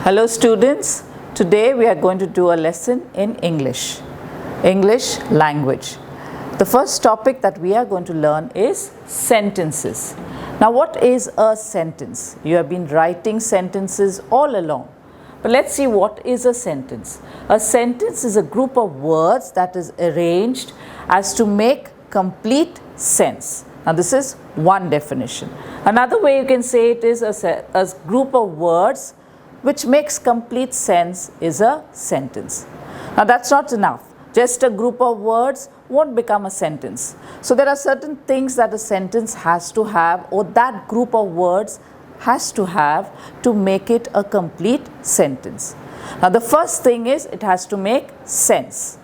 Hello students, today we are going to do a lesson in English language. The first topic that we are going to learn is sentences. Now what is a sentence? You have been writing sentences all along. But let's see what is a sentence. A sentence is a group of words that is arranged as to make complete sense. Now this is one definition. Another way you can say it is a group of words which makes complete sense is a sentence. Now that's not enough. Just a group of words won't become a sentence. So there are certain things that a sentence has to have, or that group of words has to have, to make it a complete sentence. Now the first thing is it has to make sense.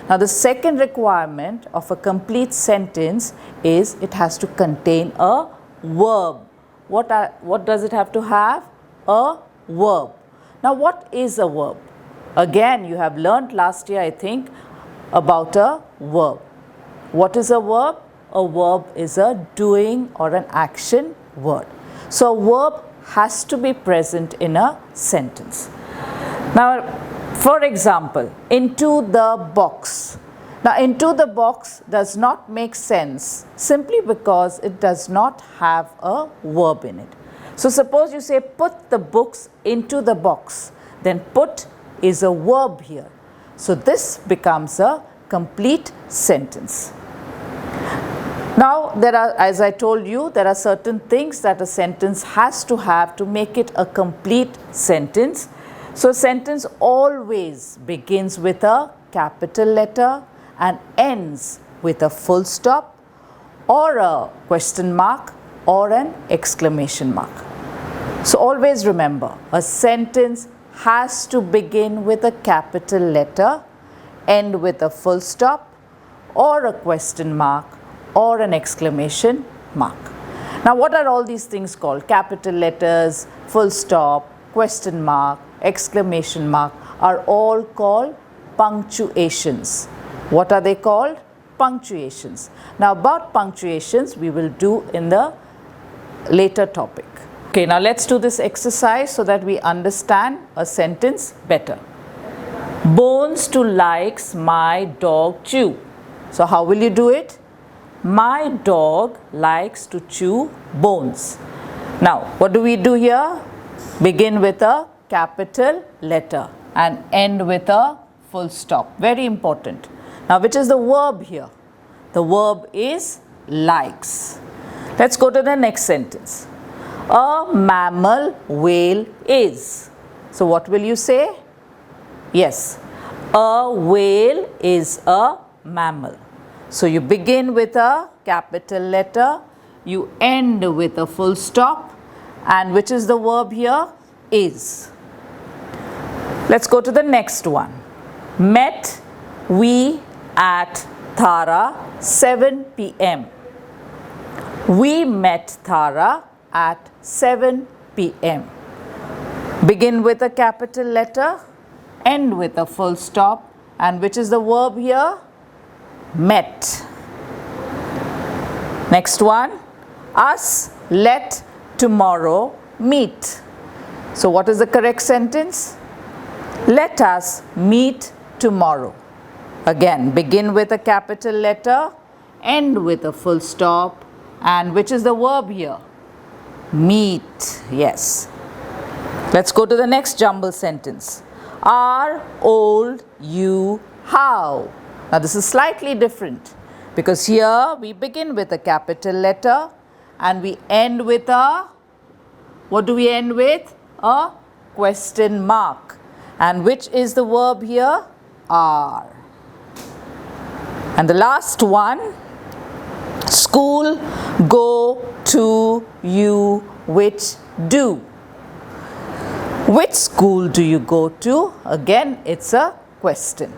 Now the second requirement of a complete sentence is it has to contain a verb. What does it have to have? A verb. Now what is a verb? Again, you have learnt last year, I think, about a verb. What is a verb? A verb is a doing or an action word. So a verb has to be present in a sentence. Now, for example, into the box. Now into the box does not make sense simply because it does not have a verb in it. So suppose you say put the books into the box, then put is a verb here. So this becomes a complete sentence. Now there are, as I told you, there are certain things that a sentence has to have to make it a complete sentence. So a sentence always begins with a capital letter and ends with a full stop or a question mark or an exclamation mark. So always remember, a sentence has to begin with a capital letter, end with a full stop or a question mark or an exclamation mark. Now what are all these things called? Capital letters, full stop, question mark, exclamation mark are all called punctuations. What are they called? Punctuations. Now about punctuations we will do in the later topic. Okay, now let's do this exercise so that we understand a sentence better. Bones to likes my dog chew. So how will you do it? My dog likes to chew bones. Now what do we do here? Begin with a capital letter and end with a full stop. Very important. Now which is the verb here? The verb is likes. Let's go to the next sentence. A mammal whale is. So what will you say? Yes, a whale is a mammal. So you begin with a capital letter, you end with a full stop, and which is the verb here? Is. Let's go to the next one. Met we at Thara 7 p.m. We met Thara at 7 p.m. Begin with a capital letter, end with a full stop, and which is the verb here? Met. Next one. Us let tomorrow meet. So what is the correct sentence? Let us meet tomorrow. Again, begin with a capital letter, end with a full stop, and which is the verb here? Meet. Yes. Let's go to the next jumble sentence. Are old you how? Now this is slightly different because here we begin with a capital letter and we end with a, what do we end with? A question mark. And which is the verb here? Are. And the last one, school go to you which do. Which school do you go to? Again, it's a question.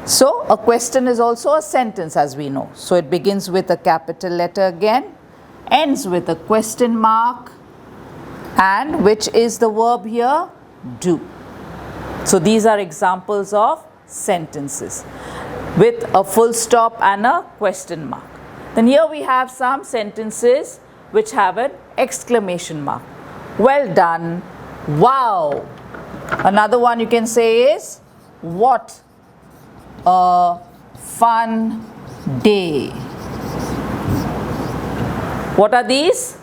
So a question is also a sentence, as we know. So it begins with a capital letter again, ends with a question mark, and which is the verb here? Do. So these are examples of sentences with a full stop and a question mark. Then here we have some sentences which have an exclamation mark. Well done. Wow. Another one you can say is, what a fun day. What are these?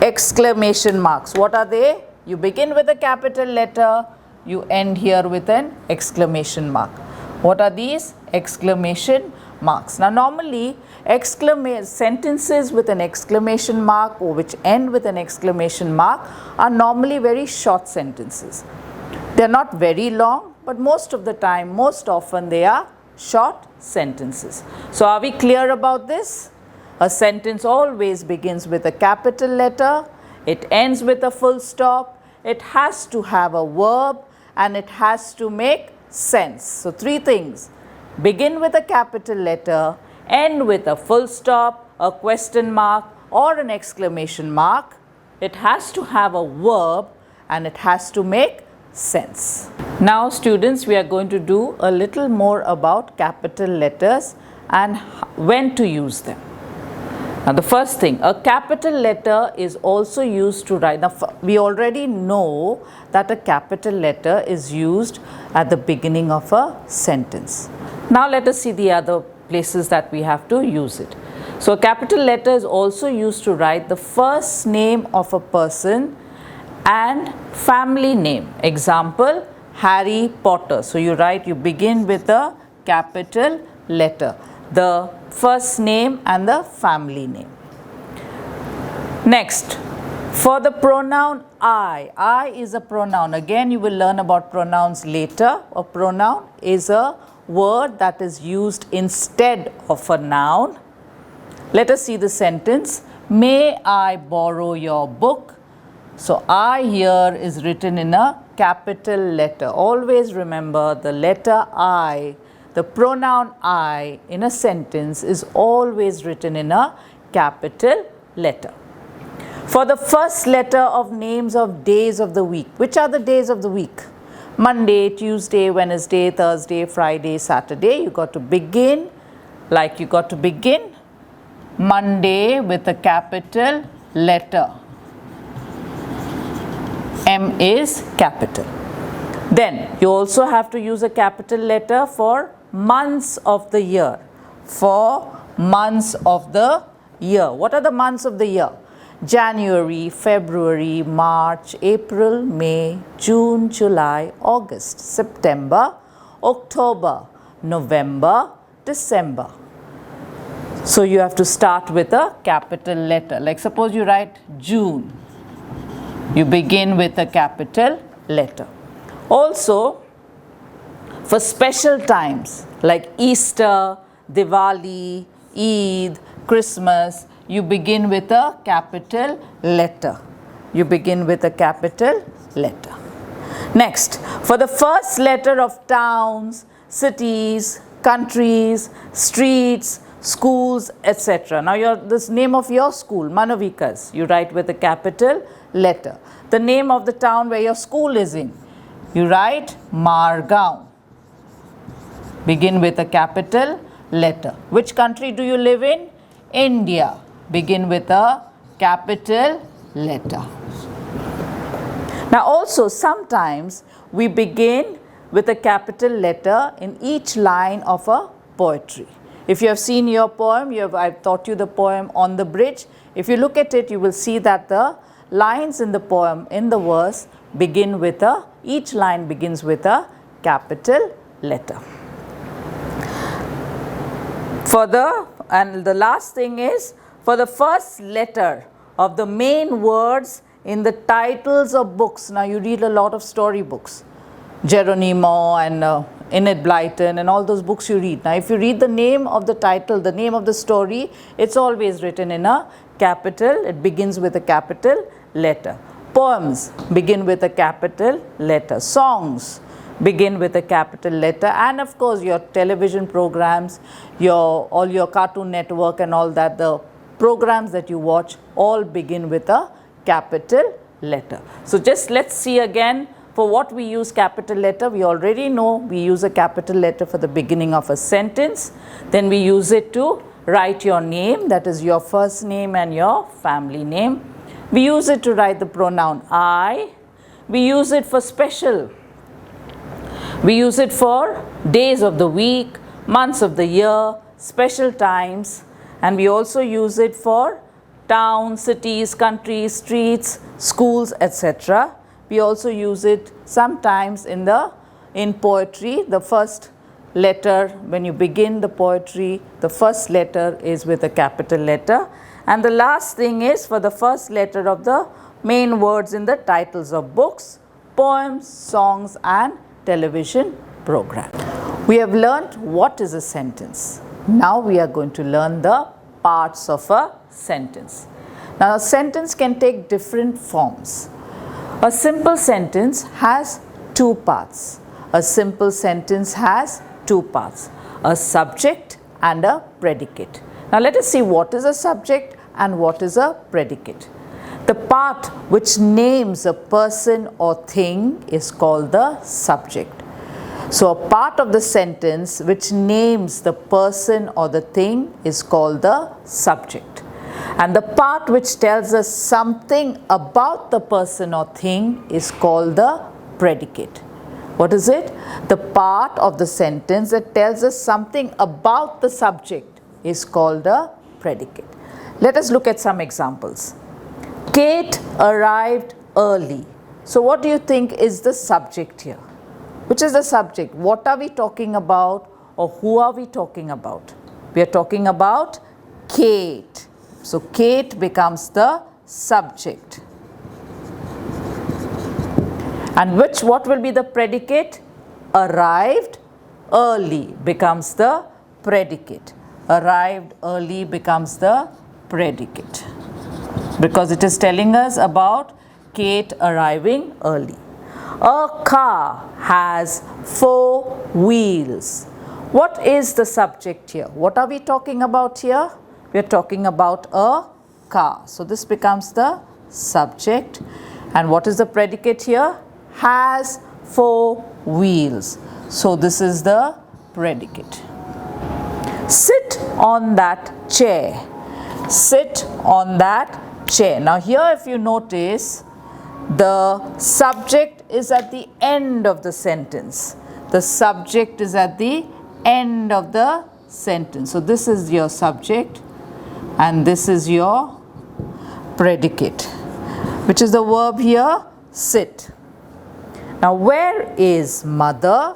Exclamation marks. What are they? You begin with a capital letter, you end here with an exclamation mark. What are these? Exclamation marks. Now normally sentences with an exclamation mark or which end with an exclamation mark are normally very short sentences. They are not very long, but most of the time, most often they are short sentences. So are we clear about this? A sentence always begins with a capital letter, it ends with a full stop, it has to have a verb, and it has to make sense. So three things: begin with a capital letter, end with a full stop, a question mark or an exclamation mark. It has to have a verb and it has to make sense. Now students, we are going to do a little more about capital letters and when to use them. Now the first thing, a capital letter is also used to write. Now we already know that a capital letter is used at the beginning of a sentence. Now let us see the other places that we have to use it. So a capital letter is also used to write the first name of a person and family name. Example, Harry Potter. So you begin with a capital letter, the first name and the family name. Next, for the pronoun I is a pronoun. Again, you will learn about pronouns later. A pronoun is a word that is used instead of a noun. Let us see the sentence. May I borrow your book? So I here is written in a capital letter. Always remember the letter I, the pronoun I in a sentence is always written in a capital letter. For the first letter of names of days of the week, which are the days of the week? Monday, Tuesday, Wednesday, Thursday, Friday, Saturday. You got to begin Monday with a capital letter. M is capital. Then you also have to use a capital letter for months of the year. For months of the year. What are the months of the year? January, February, March, April, May, June, July, August, September, October, November, December. So you have to start with a capital letter. Like suppose you write June. You begin with a capital letter. Also, for special times like Easter, Diwali, Eid, Christmas, you begin with a capital letter. You begin with a capital letter. Next, for the first letter of towns, cities, countries, streets, schools, etc. Now this name of your school, Manavikas, you write with a capital letter. The name of the town where your school is in, you write Margaon. Begin with a capital letter. Which country do you live in? India. Begin with a capital letter. Now also sometimes we begin with a capital letter in each line of a poetry. If you have seen your poem, I've taught you the poem On the Bridge. If you look at it, you will see that the lines in the poem, in the verse, each line begins with a capital letter. And the last thing is, for the first letter of the main words in the titles of books. Now you read a lot of story books, Geronimo and Enid Blyton and all those books you read. Now if you read the name of the title, the name of the story, it's always written in a capital. It begins with a capital letter. Poems begin with a capital letter. Songs begin with a capital letter. And of course your television programs, all your Cartoon Network and all that, the programs that you watch all begin with a capital letter. So just let's see again for what we use capital letter. We already know we use a capital letter for the beginning of a sentence. Then we use it to write your name, that is your first name and your family name. We use it to write the pronoun I. We use it for special We use it for days of the week, months of the year, special times, and we also use it for towns, cities, countries, streets, schools, etc. We also use it sometimes in poetry. The first letter, when you begin the poetry, the first letter is with a capital letter, and the last thing is for the first letter of the main words in the titles of books, poems, songs and television programs. We have learnt what is a sentence. Now we are going to learn the parts of a sentence. Now a sentence can take different forms. A simple sentence has two parts. A simple sentence has two parts, a subject and a predicate. Now let us see what is a subject and what is a predicate. The part which names a person or thing is called the subject. So a part of the sentence which names the person or the thing is called the subject. And the part which tells us something about the person or thing is called the predicate. What is it? The part of the sentence that tells us something about the subject is called a predicate. Let us look at some examples. Kate arrived early. So what do you think is the subject here? Which is the subject? What are we talking about, or who are we talking about? We are talking about Kate. So Kate becomes the subject. And what will be the predicate? Arrived early becomes the predicate. Arrived early becomes the predicate, because it is telling us about Kate arriving early. A car has 4 wheels. What is the subject here? What are we talking about here? We are talking about a car. So this becomes the subject. And what is the predicate here? Has 4 wheels. So this is the predicate. Sit on that chair. Sit on that chair. Now here, if you notice, the subject is at the end of the sentence. The subject is at the end of the sentence. So this is your subject and this is your predicate, which is the verb here, sit. Now where is mother?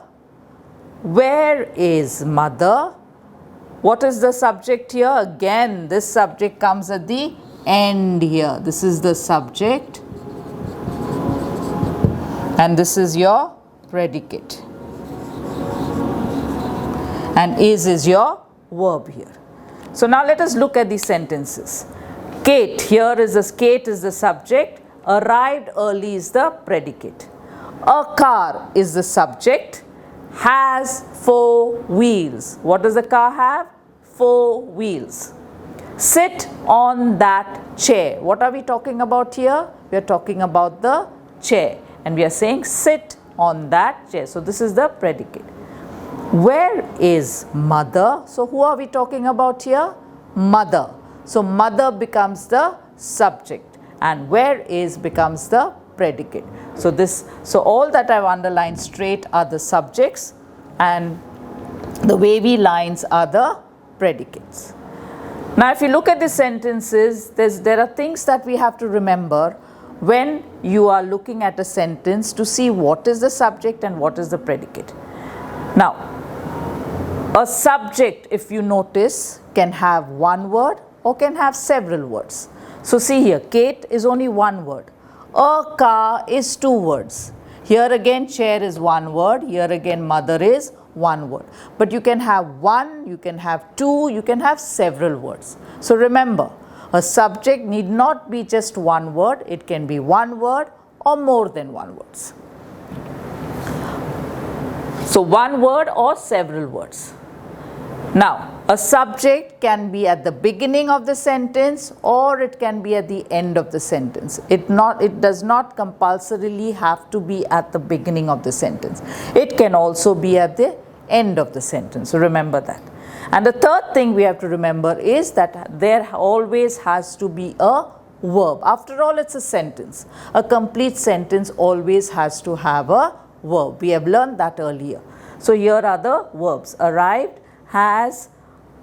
Where is mother? What is the subject here? Again, this subject comes at the end here. This is the subject and this is your predicate, and is your verb here. So now let us look at these sentences. Kate, here is Kate is the subject, arrived early is the predicate. A car is the subject, has 4 wheels. What does the car have? 4 wheels. Sit on that chair. What are we talking about here? We are talking about the chair. And we are saying sit on that chair. So this is the predicate. Where is mother? So who are we talking about here? Mother. So mother becomes the subject and where is becomes the predicate. So all that I've underlined straight are the subjects and the wavy lines are the predicates. Now if you look at the sentences, there are things that we have to remember when you are looking at a sentence to see what is the subject and what is the predicate. Now, a subject, if you notice, can have one word or can have several words. So see here, Kate is only one word. A car is 2 words. Here again, chair is 1 word. Here again, mother is 1 word. But you can have 1, you can have 2, you can have several words. So remember, a subject need not be just 1 word. It can be 1 word or more than 1 words. So 1 word or several words. Now, a subject can be at the beginning of the sentence or it can be at the end of the sentence. It does not compulsorily have to be at the beginning of the sentence. It can also be at the end of the sentence. So remember that. And the third thing we have to remember is that there always has to be a verb. After all, it's a sentence. A complete sentence always has to have a verb. We have learned that earlier. So here are the verbs. Arrived, has,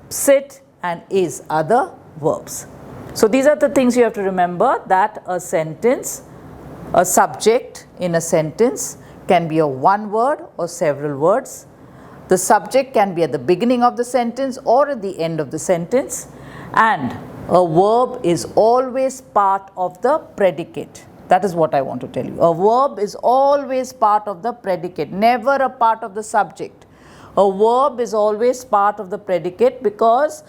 sit and is are the verbs. So these are the things you have to remember, that a sentence, a subject in a sentence can be a one word or several words. The subject can be at the beginning of the sentence or at the end of the sentence, and a verb is always part of the predicate. That is what I want to tell you. A verb is always part of the predicate, never a part of the subject. A verb is always part of the predicate because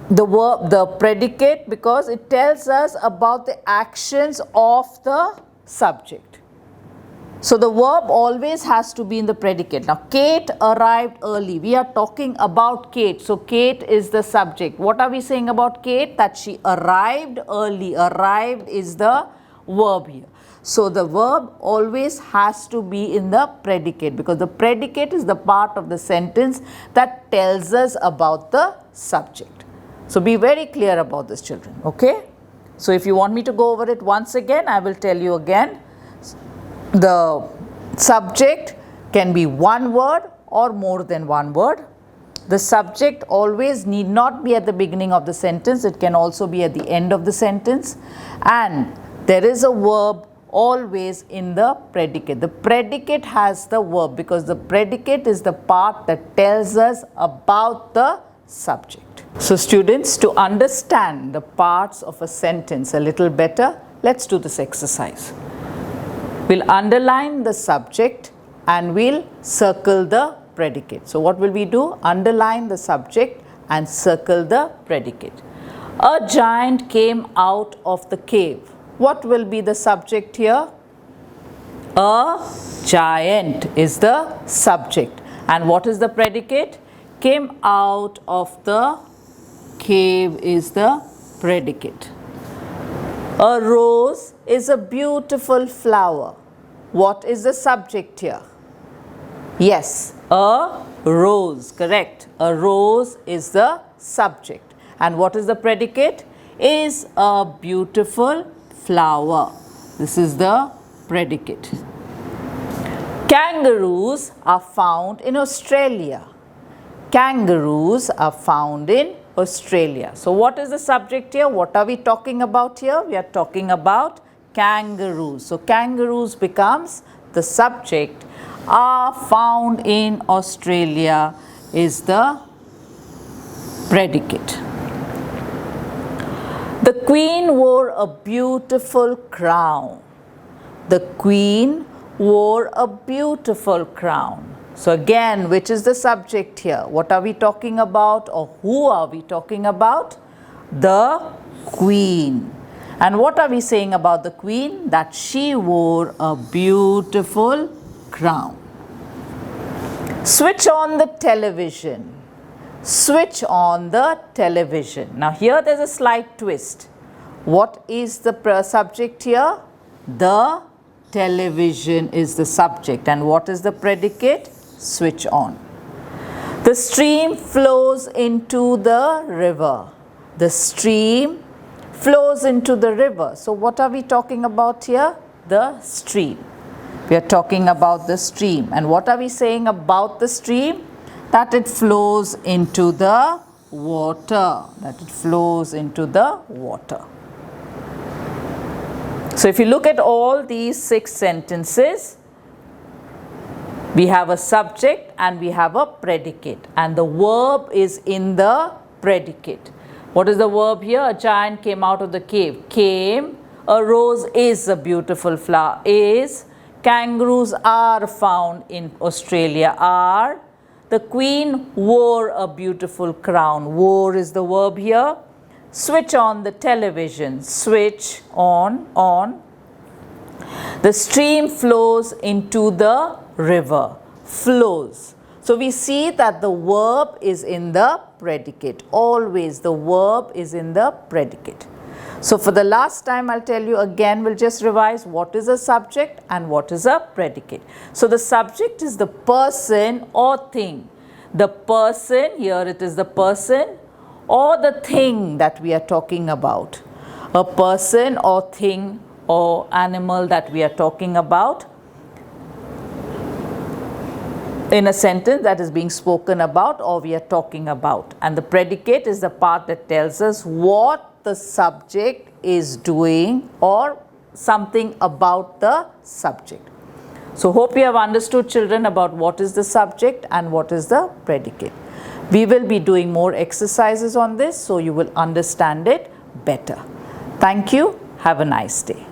the predicate, because it tells us about the actions of the subject. So the verb always has to be in the predicate. Now, Kate arrived early. We are talking about Kate. So Kate is the subject. What are we saying about Kate? That she arrived early. Arrived is the verb here. So the verb always has to be in the predicate, because the predicate is the part of the sentence that tells us about the subject. So be very clear about this, children. Okay? So if you want me to go over it once again, I will tell you again. The subject can be one word or more than one word. The subject always need not be at the beginning of the sentence. It can also be at the end of the sentence. And there is a verb always in the predicate. The predicate has the verb because the predicate is the part that tells us about the subject. So students, to understand the parts of a sentence a little better, let's do this exercise. We'll underline the subject and we'll circle the predicate. So what will we do? Underline the subject and circle the predicate. A giant came out of the cave. What will be the subject here? A giant is the subject. And what is the predicate? Came out of the cave is the predicate. A rose is a beautiful flower. What is the subject here? Yes, a rose, correct. A rose is the subject. And what is the predicate? Is a beautiful flower. This is the predicate. Kangaroos are found in Australia. Kangaroos are found in Australia. So what is the subject here? What are we talking about here? We are talking about kangaroos. So kangaroos becomes the subject. Are found in Australia is the predicate. The queen wore a beautiful crown. The queen wore a beautiful crown. So again, which is the subject here? What are we talking about, or who are we talking about? The queen. And what are we saying about the queen? That she wore a beautiful crown. Switch on the television. Switch on the television. Now here there's a slight twist. What is the subject here? The television is the subject. And what is the predicate? Switch on. The stream flows into the river. The stream flows into the river. So what are we talking about here? The stream. We are talking about the stream. And what are we saying about the stream? That it flows into the water. That it flows into the water. So if you look at all these 6 sentences, we have a subject and we have a predicate, and the verb is in the predicate. What is the verb here? A giant came out of the cave. Came. A rose is a beautiful flower. Is. Kangaroos are found in Australia. Are. The queen wore a beautiful crown. Wore is the verb here. Switch on the television. Switch on. The stream flows into the river. Flows. So we see that the verb is in the predicate. Always the verb is in the predicate. So for the last time, I'll tell you again, we'll just revise what is a subject and what is a predicate. So the subject is the person or thing. The person, here it is the person or the thing that we are talking about. A person or thing or animal that we are talking about. in a sentence that is being spoken about or we are talking about. And the predicate is the part that tells us what the subject is doing or something about the subject. So hope you have understood, children, about what is the subject and what is the predicate. We will be doing more exercises on this so you will understand it better. Thank you. Have a nice day.